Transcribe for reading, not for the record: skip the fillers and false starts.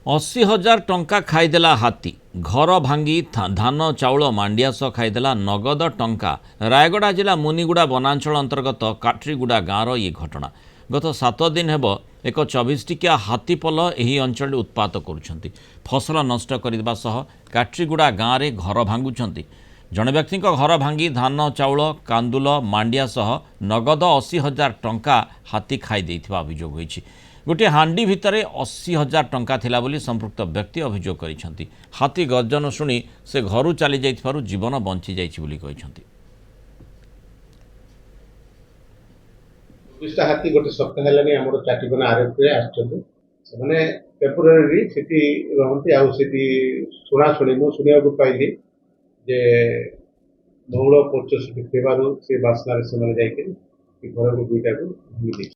80,000 टंका खाईदेला हाथी घर भांगी धान चाउल मांडिया सह खाईदेला नगद टंका। रायगड़ा जिला मुनिगुड़ा वनांचल अंतर्गत काट्रीगुड़ा गाँवर ये घटना। गत 7 दिन हेब एक 24 टिकिया हाथीपल यही अंचल उत्पात करुछंती। फसल नष्ट करने सह काट्रीगुड़ा गाँव में घर भांगुंट। जड़े व्यक्ति घर भांगी धान चाउल कांदुल मांडिया सह नगद 80,000 टंका हाथी खाई अभियोग होईछि। गोटे हांडी भितर 80,000 टंका थिला बोली संपृक्त व्यक्ति अभियोग करिसेंती। हाथी गर्जन शुणी से घर चली जाइथिबारु जीवन बंची जाइछि बोली कहिसेंती। हाथी गोटे सप्ताह हेलानी हमर चाटीकोना आरएफ रे आछथि से टेम्पोरारी सिटी रहंती आ सिटी शुणी मु शुणिया पाइली जे बहुल पोच थिबारु से बासनारे से जाइके घर को दुईटा को भांगी